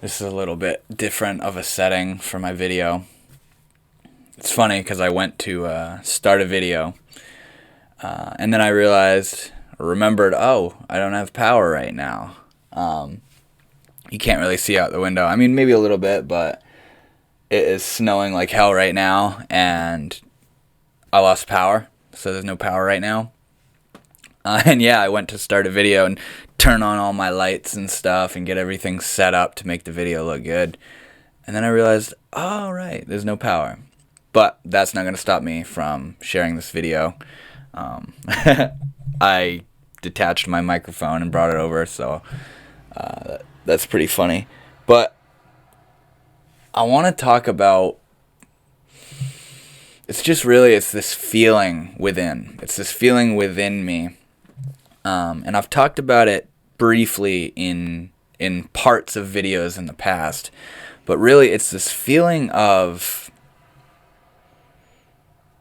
This is a little bit different of a setting for my video. It's funny because I went to start a video, and then I remembered, oh, I don't have power right now. You can't really see out the window. I mean, maybe a little bit, but it is snowing like hell right now, and I lost power, so there's no power right now. And yeah, I went to start a video and turn on all my lights and stuff and get everything set up to make the video look good. And then I realized, oh, right, there's no power. But that's not going to stop me from sharing this video. I detached my microphone and brought it over, so that's pretty funny. But I want to talk about, it's this feeling within. It's this feeling within me. And I've talked about it briefly in parts of videos in the past. But really, it's this feeling of,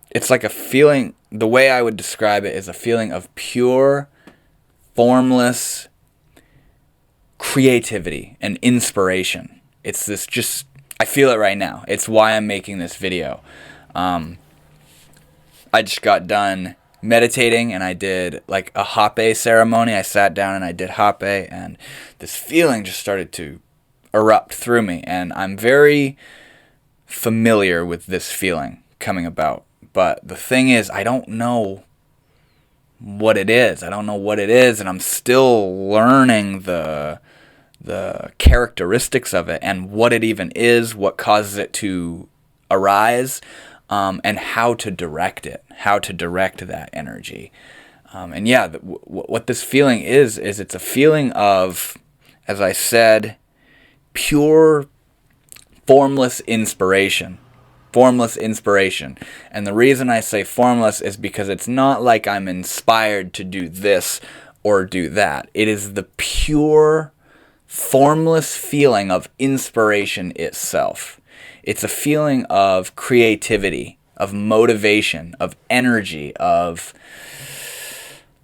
it's like a feeling, the way I would describe it is a feeling of pure, formless creativity and inspiration. It's this just, I feel it right now. It's why I'm making this video. I just got done meditating and I did like a hape ceremony. I sat down and I did hape, and this feeling just started to erupt through me, and I'm very familiar with this feeling coming about. But the thing is, I don't know what it is. And I'm still learning the characteristics of it and what it even is, what causes it to arise, and how to direct that energy. And yeah, what this feeling is it's a feeling of, as I said, pure, formless inspiration. And the reason I say formless is because it's not like I'm inspired to do this or do that. It is the pure, formless feeling of inspiration itself. It's a feeling of creativity, of motivation, of energy, of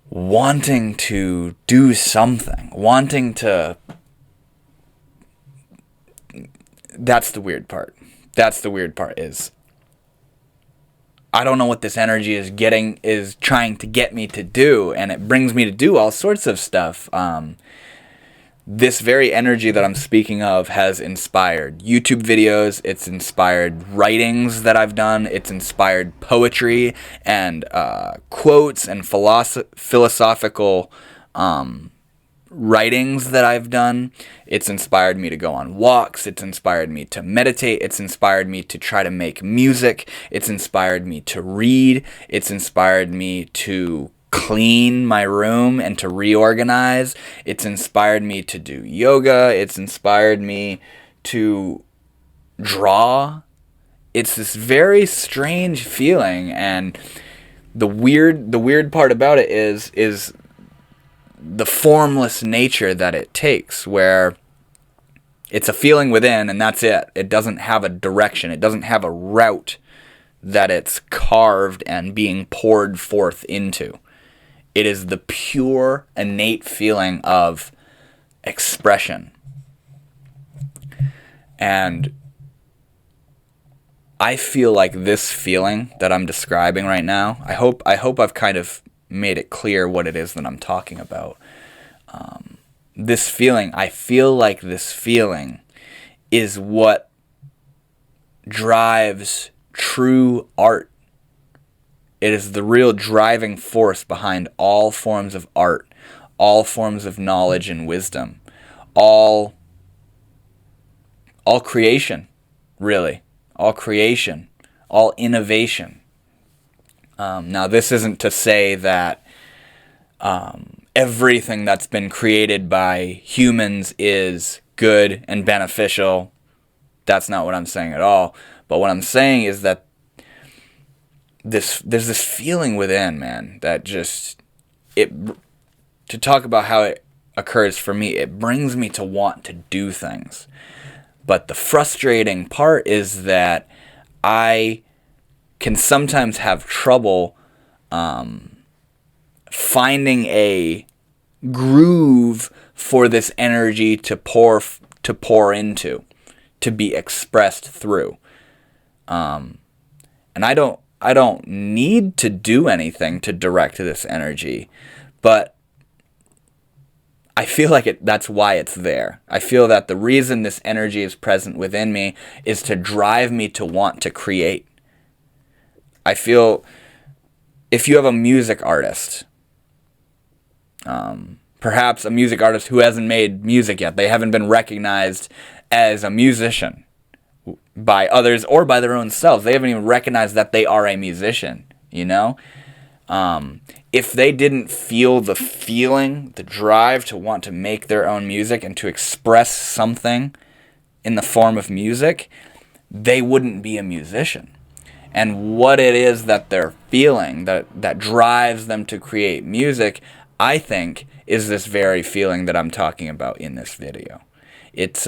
wanting to do something, That's the weird part. Is I don't know what this energy is trying to get me to do, and it brings me to do all sorts of stuff. This very energy that I'm speaking of has inspired YouTube videos, it's inspired writings that I've done, it's inspired poetry and quotes and philosophical writings that I've done. It's inspired me to go on walks, it's inspired me to meditate, it's inspired me to try to make music, it's inspired me to read, it's inspired me to clean my room and to reorganize. It's inspired me to do yoga. It's inspired me to draw. It's this very strange feeling, and the weird part about it is the formless nature that it takes, where it's a feeling within and that's it. It doesn't have a direction. It doesn't have a route that it's carved and being poured forth into. It is the pure, innate feeling of expression. And I feel like this feeling that I'm describing right now, I hope I've kind of made it clear what it is that I'm talking about. This feeling, I feel like this feeling is what drives true art. It is the real driving force behind all forms of art, all forms of knowledge and wisdom, all creation, really, all creation, all innovation. Now, this isn't to say that everything that's been created by humans is good and beneficial. That's not what I'm saying at all. But what I'm saying is that there's this feeling within, man, that just, to talk about how it occurs for me, it brings me to want to do things. But the frustrating part is that I can sometimes have trouble finding a groove for this energy to pour to pour into, to be expressed through. And I don't need to do anything to direct this energy, but I feel like that's why it's there. I feel that the reason this energy is present within me is to drive me to want to create. I feel if you have a music artist, perhaps a music artist who hasn't made music yet, they haven't been recognized as a musician by others or by their own selves. They haven't even recognized that they are a musician, you know? If they didn't feel the feeling, the drive to want to make their own music and to express something in the form of music, they wouldn't be a musician. And what it is that they're feeling that drives them to create music, I think, is this very feeling that I'm talking about in this video. It's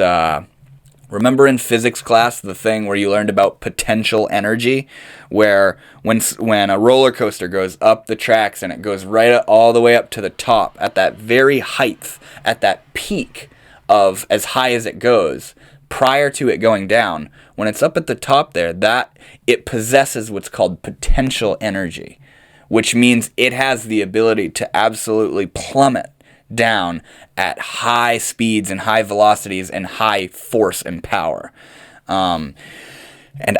remember in physics class the thing where you learned about potential energy, where when a roller coaster goes up the tracks and it goes right all the way up to the top at that very height, at that peak of as high as it goes, prior to it going down, when it's up at the top there, that it possesses what's called potential energy, which means it has the ability to absolutely plummet down at high speeds and high velocities and high force and power. And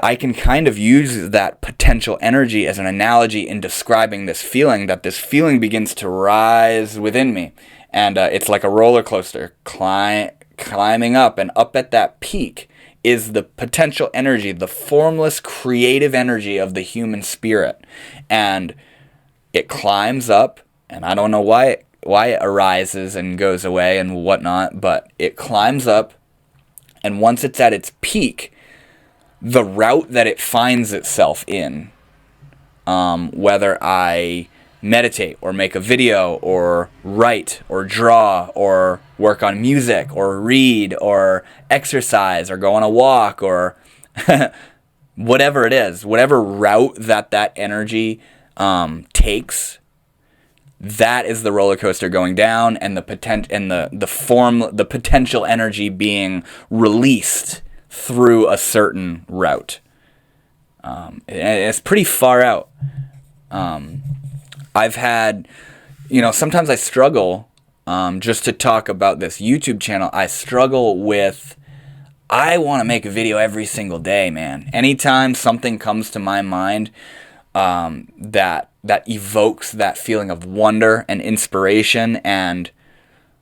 I can kind of use that potential energy as an analogy in describing this feeling, that this feeling begins to rise within me. And it's like a roller coaster climbing up, and up at that peak is the potential energy, the formless creative energy of the human spirit. And it climbs up, and I don't know why it arises and goes away and whatnot, but it climbs up, and once it's at its peak, the route that it finds itself in, whether I meditate or make a video or write or draw or work on music or read or exercise or go on a walk or whatever it is, whatever route that energy takes, that is the roller coaster going down, and the potential energy being released through a certain route. It's pretty far out. I've had, sometimes I struggle, just to talk about this YouTube channel, I struggle with, I want to make a video every single day, man. Anytime something comes to my mind that evokes that feeling of wonder and inspiration and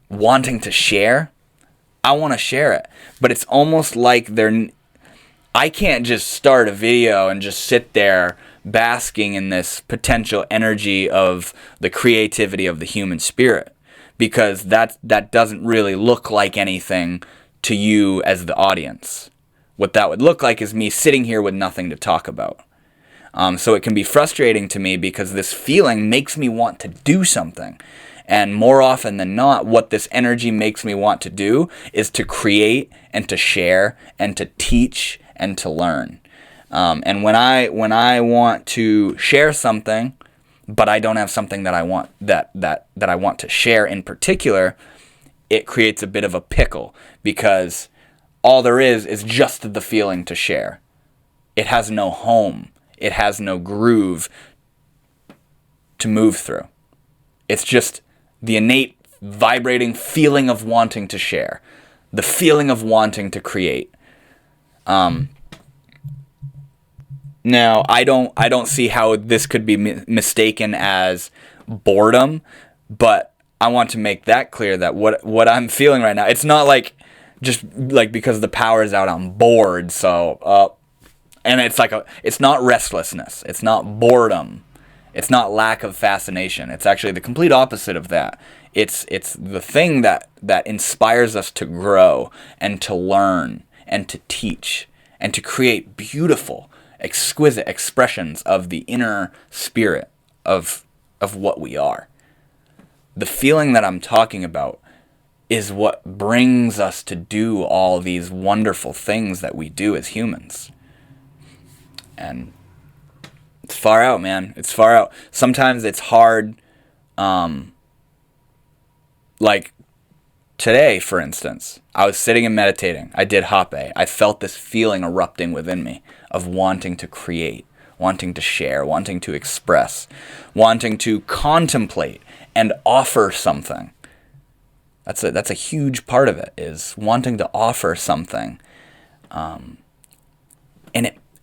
wanting to share, I want to share it. But it's almost like I can't just start a video and just sit there basking in this potential energy of the creativity of the human spirit, because that doesn't really look like anything to you as the audience. What that would look like is me sitting here with nothing to talk about. So it can be frustrating to me because this feeling makes me want to do something. And more often than not, what this energy makes me want to do is to create and to share and to teach and to learn. And when I want to share something, but I don't have something that I want that I want to share in particular, it creates a bit of a pickle, because all there is just the feeling to share. It has no home. It has no groove to move through. It's just the innate vibrating feeling of wanting to share, the feeling of wanting to create. Now, I don't see how this could be mistaken as boredom, but I want to make that clear that what I'm feeling right now, it's not like just like because the power is out, I'm bored, so and it's not restlessness, it's not boredom, it's not lack of fascination. It's actually the complete opposite of that. It's the thing that inspires us to grow and to learn and to teach and to create beautiful, exquisite expressions of the inner spirit of what we are. The feeling that I'm talking about is what brings us to do all these wonderful things that we do as humans. And it's far out, man. It's far out. Sometimes it's hard, like Today, for instance, I was sitting and meditating. I did hape. I felt this feeling erupting within me of wanting to create, wanting to share, wanting to express, wanting to contemplate and offer something. That's a huge part of it, is wanting to offer something.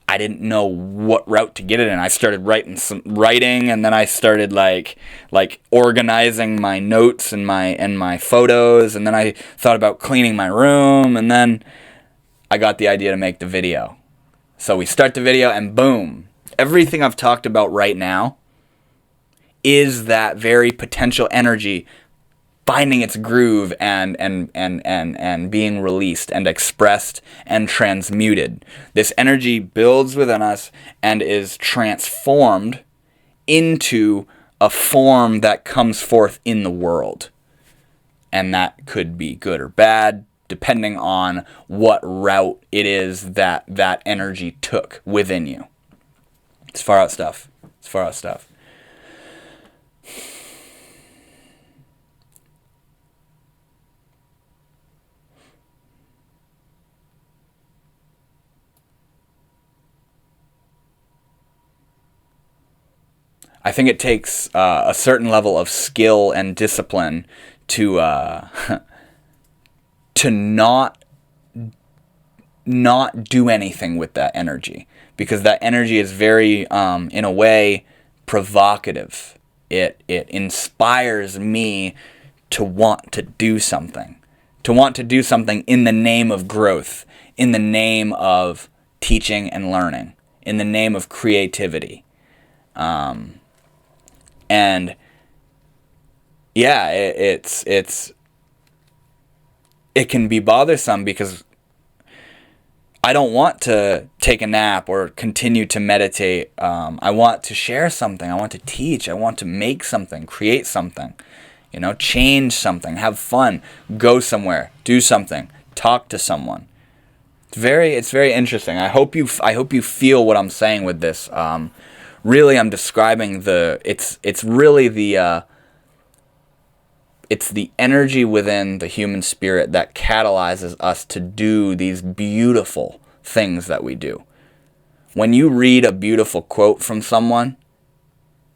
I didn't know what route to get it in. I started writing, and then I started like organizing my notes and my photos, and then I thought about cleaning my room, and then I got the idea to make the video. So we start the video, and boom, everything I've talked about right now is that very potential energy finding its groove and being released and expressed and transmuted. This energy builds within us and is transformed into a form that comes forth in the world. And that could be good or bad, depending on what route it is that that energy took within you. It's far out stuff. It's far out stuff. I think it takes a certain level of skill and discipline to to not do anything with that energy, because that energy is very, in a way, provocative. It inspires me to want to do something, in the name of growth, in the name of teaching and learning, in the name of creativity. And yeah, it can be bothersome, because I don't want to take a nap or continue to meditate. I want to share something. I want to teach. I want to make something, create something, change something, have fun, go somewhere, do something, talk to someone. It's very interesting. I hope you feel what I'm saying with this. Really, I'm describing it's really the energy within the human spirit that catalyzes us to do these beautiful things that we do. When you read a beautiful quote from someone,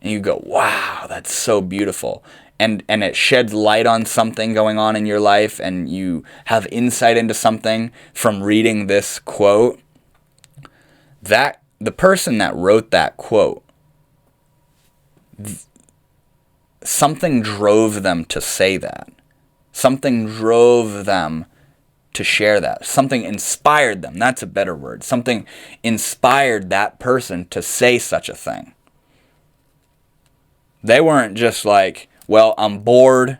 and you go, wow, that's so beautiful, and it sheds light on something going on in your life, and you have insight into something from reading this quote, that the person that wrote that quote, something drove them to say that. Something drove them to share that. Something inspired them. That's a better word. Something inspired that person to say such a thing. They weren't just like, well, I'm bored,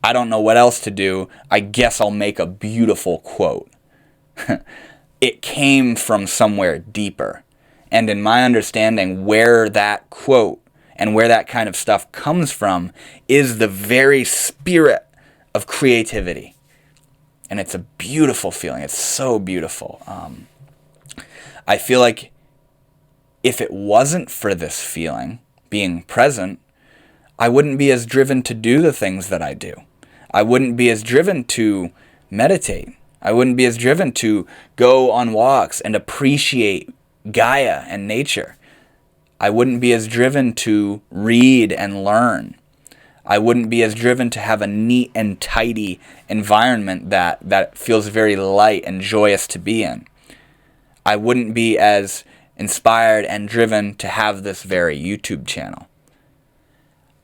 I don't know what else to do, I guess I'll make a beautiful quote. It came from somewhere deeper. And in my understanding, where that quote and where that kind of stuff comes from is the very spirit of creativity. And it's a beautiful feeling. It's so beautiful. I feel like if it wasn't for this feeling being present, I wouldn't be as driven to do the things that I do. I wouldn't be as driven to meditate. I wouldn't be as driven to go on walks and appreciate Gaia and nature. I wouldn't be as driven to read and learn. I wouldn't be as driven to have a neat and tidy environment that feels very light and joyous to be in. I wouldn't be as inspired and driven to have this very YouTube channel.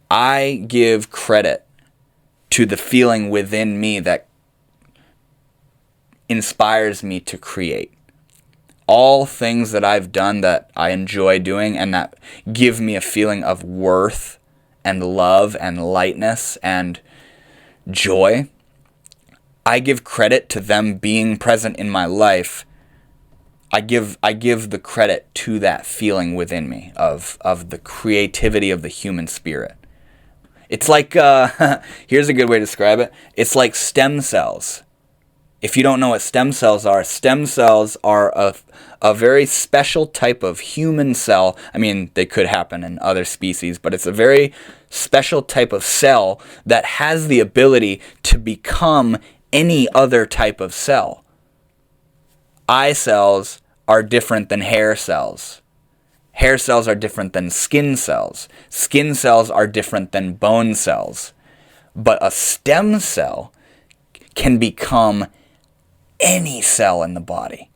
I give credit to the feeling within me that inspires me to create. All things that I've done that I enjoy doing and that give me a feeling of worth and love and lightness and joy, I give credit to them being present in my life. I give the credit to that feeling within me of the creativity of the human spirit. It's like, here's a good way to describe it. It's like stem cells. If you don't know what stem cells are a very special type of human cell. I mean, they could happen in other species, but it's a very special type of cell that has the ability to become any other type of cell. Eye cells are different than hair cells. Hair cells are different than skin cells. Skin cells are different than bone cells. But a stem cell can become any cell in the body.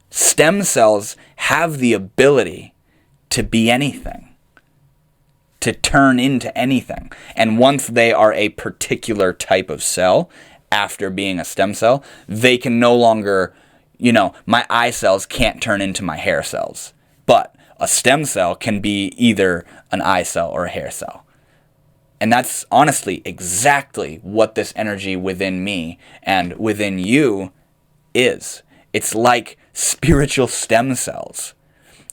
Stem cells have the ability to be anything, to turn into anything. And once they are a particular type of cell, after being a stem cell, they can no longer, my eye cells can't turn into my hair cells. But a stem cell can be either an eye cell or a hair cell. And that's honestly exactly what this energy within me and within you is. It's like spiritual stem cells,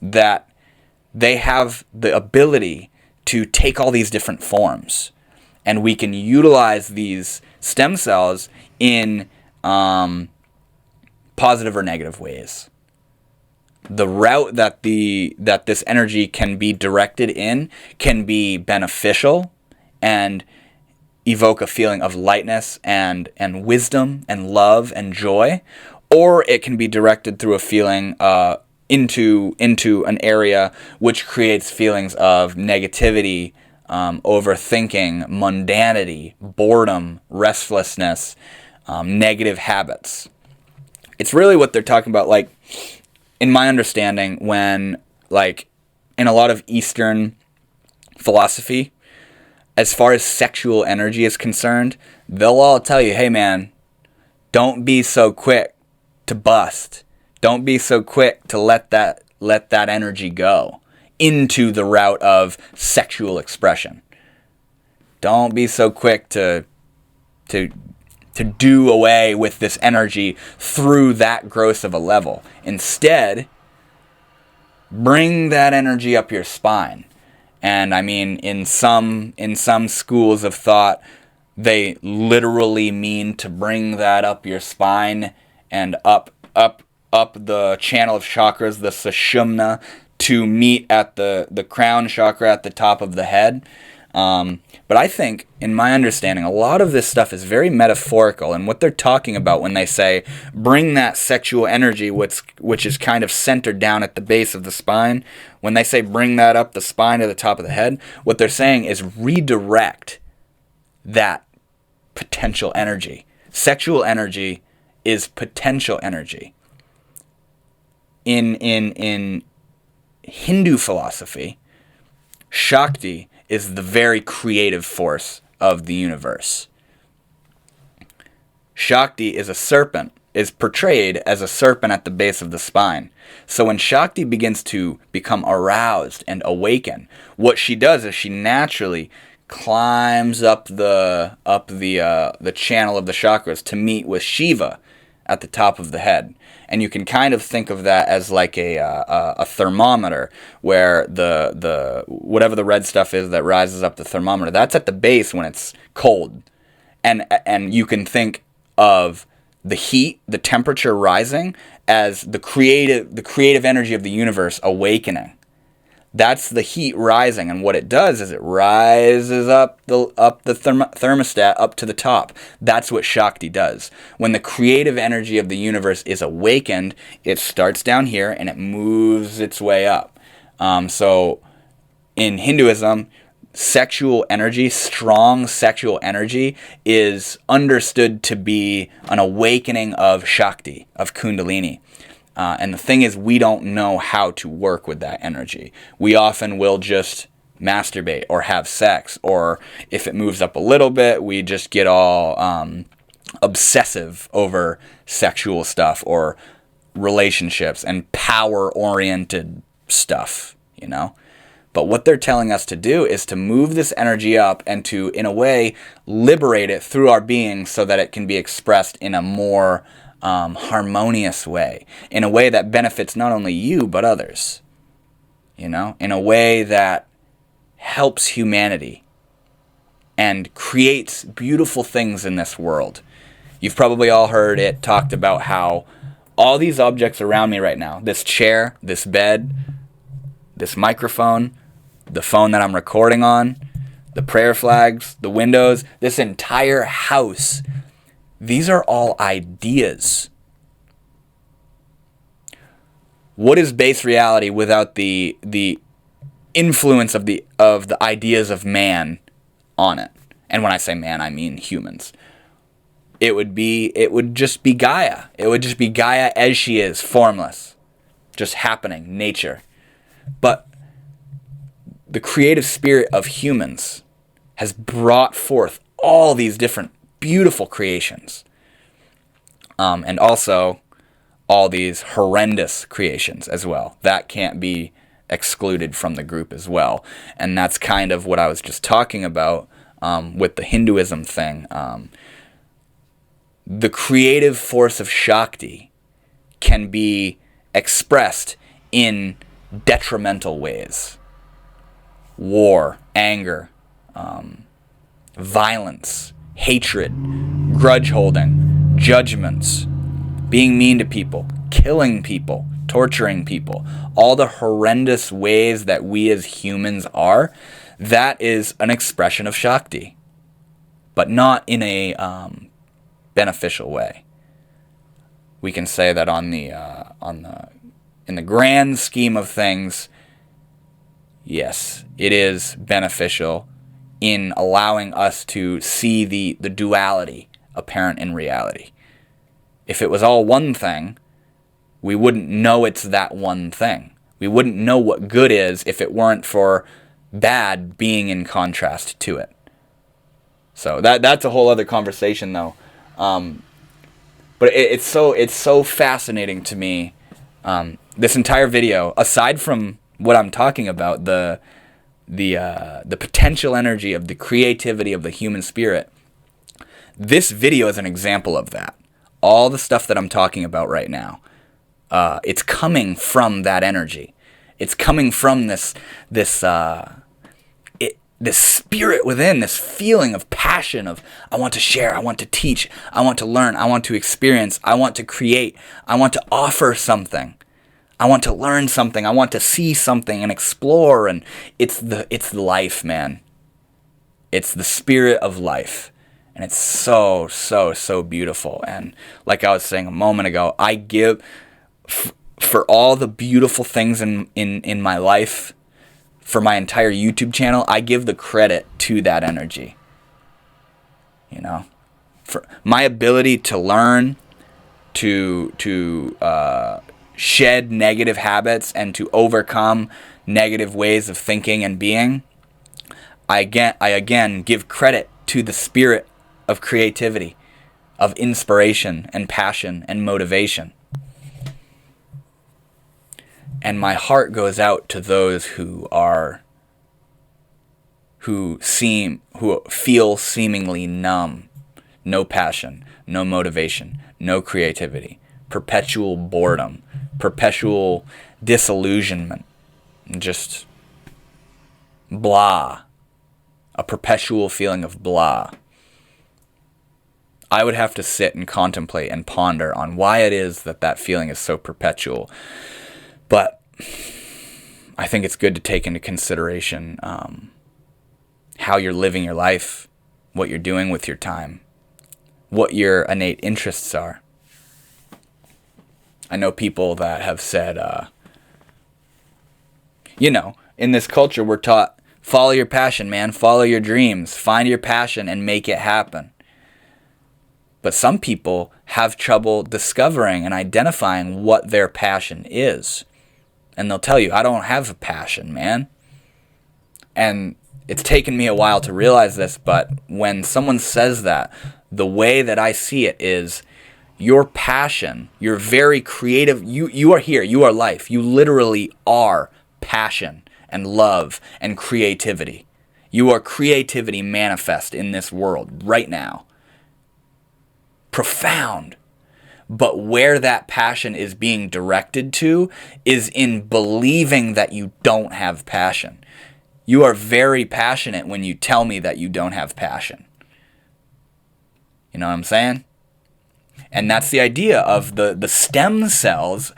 that they have the ability to take all these different forms. And we can utilize these stem cells in positive or negative ways. The route that this energy can be directed in can be beneficial and evoke a feeling of lightness and wisdom and love and joy, or it can be directed through a feeling into an area which creates feelings of negativity, overthinking, mundanity, boredom, restlessness, negative habits. It's really what they're talking about, like, in my understanding, when, like, in a lot of Eastern philosophy, as far as sexual energy is concerned, they'll all tell you, hey man, don't be so quick to bust. Don't be so quick to let that energy go into the route of sexual expression. Don't be so quick to do away with this energy through that gross of a level. Instead, bring that energy up your spine. And I mean, in some schools of thought, they literally mean to bring that up your spine and up the channel of chakras, the sushumna, to meet at the crown chakra at the top of the head. But I think, in my understanding, a lot of this stuff is very metaphorical, and what they're talking about when they say, bring that sexual energy, which is kind of centered down at the base of the spine, when they say bring that up the spine to the top of the head, what they're saying is redirect that potential energy. Sexual energy is potential energy. In Hindu philosophy, Shakti is the very creative force of the universe. Shakti is a serpent, is portrayed as a serpent at the base of the spine. So when Shakti begins to become aroused and awaken, what she does is she naturally climbs up the channel of the chakras to meet with Shiva at the top of the head. And you can kind of think of that as like a thermometer, where the whatever the red stuff is that rises up the thermometer, that's at the base when it's cold. And you can think of the heat, the temperature rising as the creative energy of the universe awakening. That's the heat rising, and what it does is it rises up the thermostat up to the top. That's what Shakti does. When the creative energy of the universe is awakened, it starts down here and it moves its way up. So in Hinduism, sexual energy, strong sexual energy, is understood to be an awakening of Shakti, of Kundalini. And the thing is, we don't know how to work with that energy. We often will just masturbate or have sex, or if it moves up a little bit, we just get all obsessive over sexual stuff or relationships and power-oriented stuff, But what they're telling us to do is to move this energy up and to, in a way, liberate it through our being so that it can be expressed in a more harmonious way, in a way that benefits not only you but others, in a way that helps humanity and creates beautiful things in this world. You've probably all heard it talked about how all these objects around me right now, this chair, this bed, this microphone, the phone that I'm recording on, the prayer flags, the windows, this entire house, these are all ideas. What is base reality without the influence of the ideas of man on it? And when I say man, I mean humans. It would just be Gaia. It would just be Gaia as she is, formless, just happening, nature. But the creative spirit of humans has brought forth all these different beautiful creations. And also all these horrendous creations as well. That can't be excluded from the group as well. And that's kind of what I was just talking about with the Hinduism thing. The creative force of Shakti can be expressed in detrimental ways. War, anger, violence, hatred, grudge holding, judgments, being mean to people, killing people, torturing people, all the horrendous ways that we as humans are, that is an expression of Shakti, but not in a beneficial way. We can say that in the grand scheme of things, yes, it is beneficial in allowing us to see the duality apparent in reality. If it was all one thing, we wouldn't know it's that one thing. We wouldn't know what good is if it weren't for bad being in contrast to it. So that's a whole other conversation, though. But it's so fascinating to me. This entire video, aside from what I'm talking about, the potential energy of the creativity of the human spirit, this video is an example of that. All the stuff that I'm talking about right now, it's coming from that energy. It's coming from this spirit within, this feeling of passion of, I want to share, I want to teach, I want to learn, I want to experience, I want to create, I want to offer something, I want to learn something, I want to see something and explore. And it's the life, man. It's the spirit of life. And it's so, so, so beautiful. And like I was saying a moment ago, I give, for all the beautiful things in my life, for my entire YouTube channel, I give the credit to that energy. You know? For my ability to learn, to shed negative habits and to overcome negative ways of thinking and being, I again give credit to the spirit of creativity, of inspiration and passion and motivation. And my heart goes out to those who feel seemingly numb, no passion, no motivation, no creativity, perpetual boredom, perpetual disillusionment, just blah, a perpetual feeling of blah. I would have to sit and contemplate and ponder on why it is that feeling is so perpetual. But I think it's good to take into consideration how you're living your life, what you're doing with your time, what your innate interests are. I know people that have said, in this culture we're taught, follow your passion, man, follow your dreams, find your passion and make it happen. But some people have trouble discovering and identifying what their passion is. And they'll tell you, I don't have a passion, man. And it's taken me a while to realize this, but when someone says that, the way that I see it is, your passion, you're very creative, you are here, you are life. You literally are passion and love and creativity. You are creativity manifest in this world right now. Profound. But where that passion is being directed to is in believing that you don't have passion. You are very passionate when you tell me that you don't have passion. You know what I'm saying? And that's the idea of the stem cells,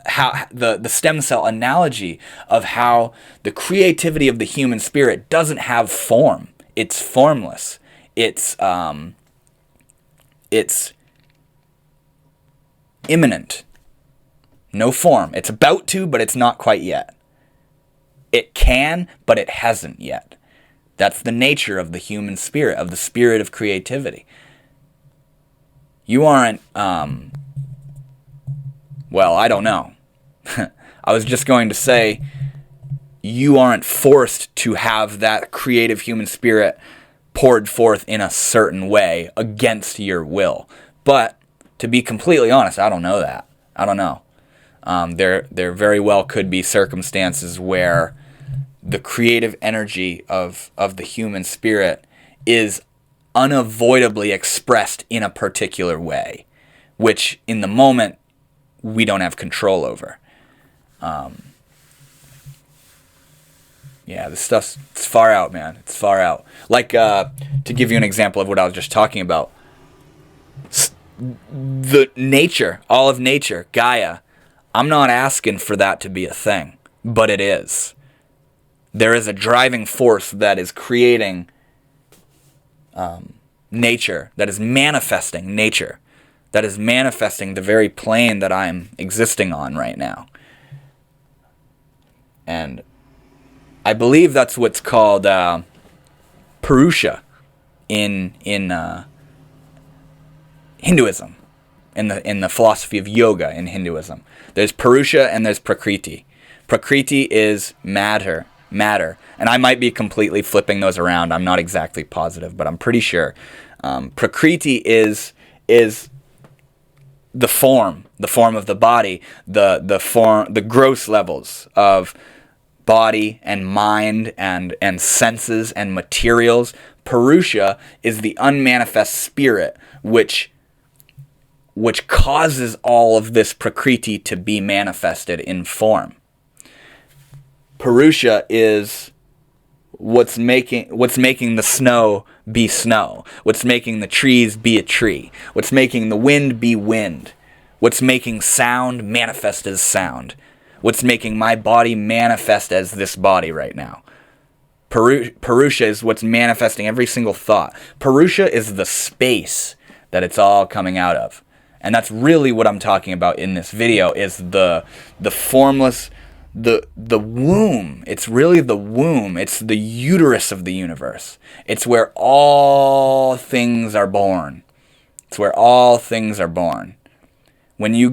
how the stem cell analogy of how the creativity of the human spirit doesn't have form. It's formless. It's imminent. No form. It's about to, but it's not quite yet. It can, but it hasn't yet. That's the nature of the human spirit, of the spirit of creativity. You aren't, well, I don't know. I was just going to say, you aren't forced to have that creative human spirit poured forth in a certain way against your will. But to be completely honest, I don't know that. I don't know. There very well could be circumstances where the creative energy of the human spirit is unavoidably expressed in a particular way, which in the moment we don't have control over. Yeah, this stuff's it's far out, man. It's far out. Like, to give you an example of what I was just talking about, the nature, all of nature, Gaia, I'm not asking for that to be a thing, but it is. There is a driving force that is creating nature, that is manifesting nature, that is manifesting the very plane that I'm existing on right now. And I believe that's what's called Purusha in Hinduism, in the philosophy of yoga in Hinduism. There's Purusha and there's Prakriti. Prakriti is matter. And I might be completely flipping those around. I'm not exactly positive, but I'm pretty sure. Prakriti is the form of the body, the gross levels of body and mind and senses and materials. Purusha is the unmanifest spirit, which causes all of this Prakriti to be manifested in form. Purusha is what's making the snow be snow, what's making the trees be a tree, what's making the wind be wind, what's making sound manifest as sound, what's making my body manifest as this body right now. Purusha is what's manifesting every single thought. Purusha is the space that it's all coming out of. And that's really what I'm talking about in this video, is the formless, the womb. It's really the womb. It's the uterus of the universe. It's where all things are born. It's where all things are born. When you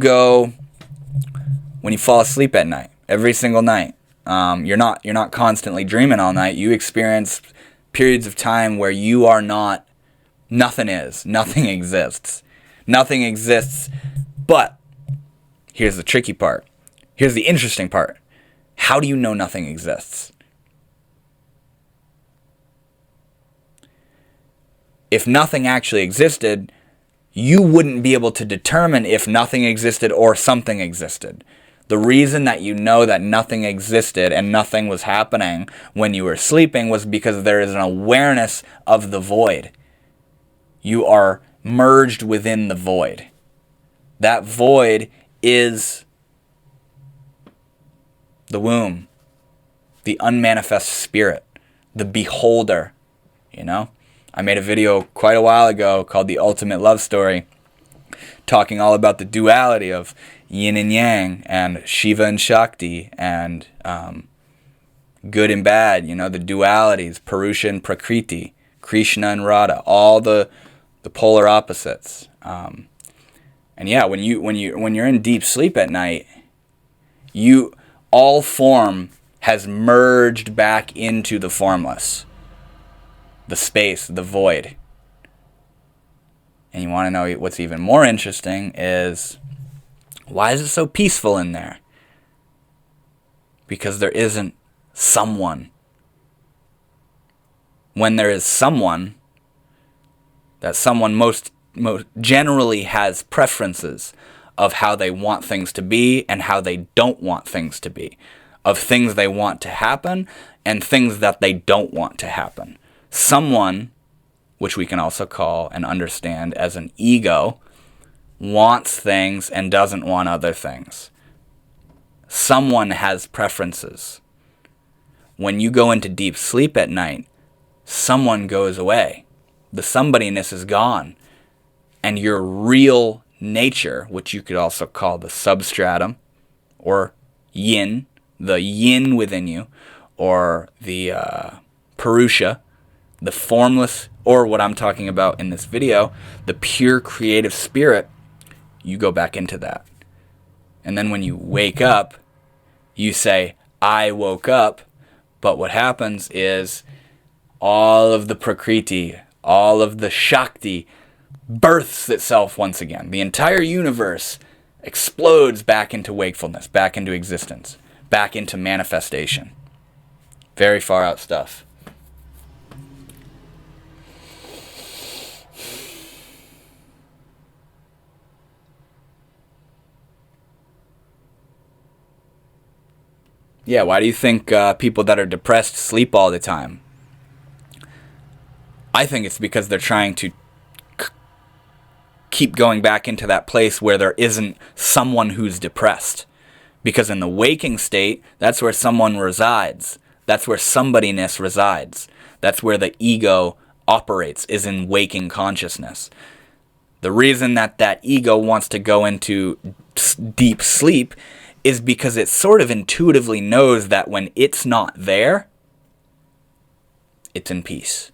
fall asleep at night, every single night, you're not constantly dreaming all night. You experience periods of time where you are not, nothing exists. Nothing exists, but here's the tricky part. Here's the interesting part. How do you know nothing exists? If nothing actually existed, you wouldn't be able to determine if nothing existed or something existed. The reason that you know that nothing existed and nothing was happening when you were sleeping was because there is an awareness of the void. You are merged within the void. That void is the womb, the unmanifest spirit, the beholder, you know? I made a video quite a while ago called The Ultimate Love Story, talking all about the duality of yin and yang, and Shiva and Shakti, and good and bad, you know, the dualities, Purusha and Prakriti, Krishna and Radha, all the polar opposites. And yeah, when you're in deep sleep at night, all form has merged back into the formless, the space, the void. And you want to know what's even more interesting is, why is it so peaceful in there? Because there isn't someone. When there is someone, that someone most generally has preferences of how they want things to be and how they don't want things to be, of things they want to happen and things that they don't want to happen. Someone, which we can also call and understand as an ego, wants things and doesn't want other things. Someone has preferences. When you go into deep sleep at night, someone goes away. The somebodyness is gone. And your real nature, which you could also call the substratum, or yin, the yin within you, or the purusha, the formless, or what I'm talking about in this video, the pure creative spirit, you go back into that. And then when you wake up, you say, I woke up. But what happens is all of the prakriti, all of the shakti births itself once again. The entire universe explodes back into wakefulness, back into existence, back into manifestation. Very far out stuff. Yeah, why do you think people that are depressed sleep all the time? I think it's because they're trying to keep going back into that place where there isn't someone who's depressed. Because in the waking state, that's where someone resides. That's where somebodyness resides. That's where the ego operates, is in waking consciousness. The reason that that ego wants to go into deep sleep is because it sort of intuitively knows that when it's not there, it's in peace.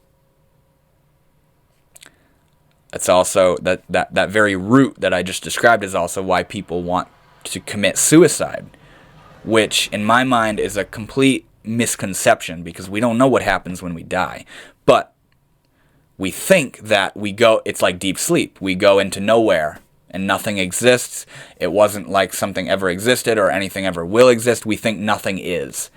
That's also, that very root that I just described is also why people want to commit suicide, which in my mind is a complete misconception because we don't know what happens when we die. But we think that it's like deep sleep. We go into nowhere and nothing exists. It wasn't like something ever existed or anything ever will exist. We think nothing is.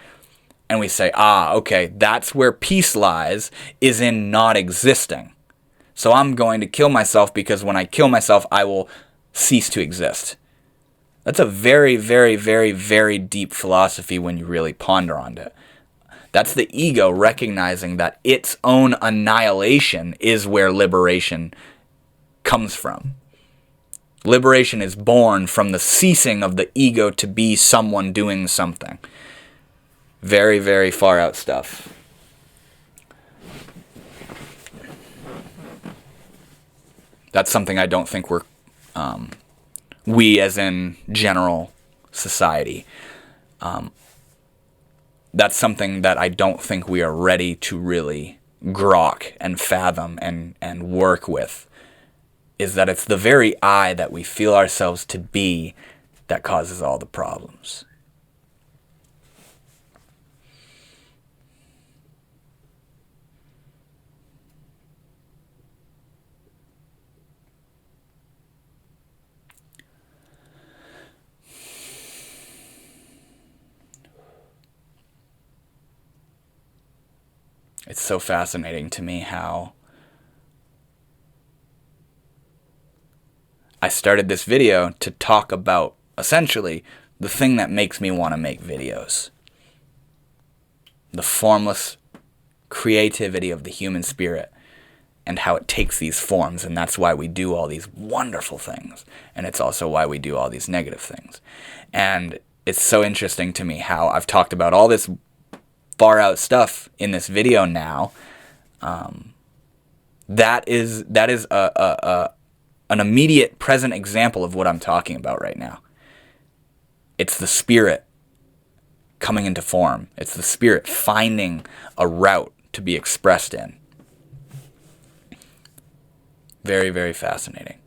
And we say, okay, that's where peace lies, is in not existing. So I'm going to kill myself because when I kill myself, I will cease to exist. That's a very, very, very, very deep philosophy when you really ponder on it. That's the ego recognizing that its own annihilation is where liberation comes from. Liberation is born from the ceasing of the ego to be someone doing something. Very, very far out stuff. That's something I don't think we as in general society, that's something that I don't think we are ready to really grok and fathom and work with, is that it's the very I that we feel ourselves to be that causes all the problems. It's so fascinating to me how I started this video to talk about, essentially, the thing that makes me want to make videos. The formless creativity of the human spirit and how it takes these forms, and that's why we do all these wonderful things. And it's also why we do all these negative things. And it's so interesting to me how I've talked about all this far out stuff in this video now. That is an immediate present example of what I'm talking about right now. It's the spirit coming into form. It's the spirit finding a route to be expressed in. Very, very fascinating.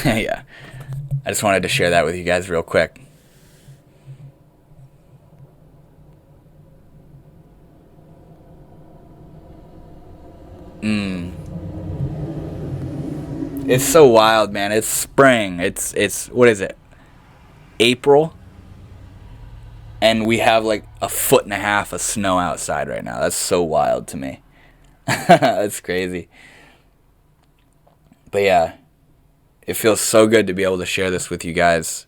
Yeah, I just wanted to share that with you guys real quick. It's so wild, man. It's spring. It's what is it? April, and we have like 1.5 feet of snow outside right now. That's so wild to me. That's crazy. But yeah, it feels so good to be able to share this with you guys.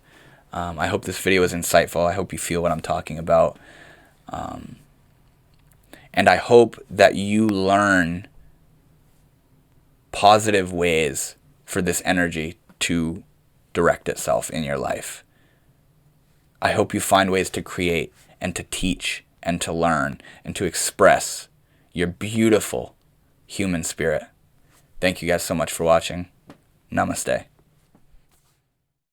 I hope this video was insightful. I hope you feel what I'm talking about. And I hope that you learn positive ways for this energy to direct itself in your life. I hope you find ways to create and to teach and to learn and to express your beautiful human spirit. Thank you guys so much for watching. Namaste.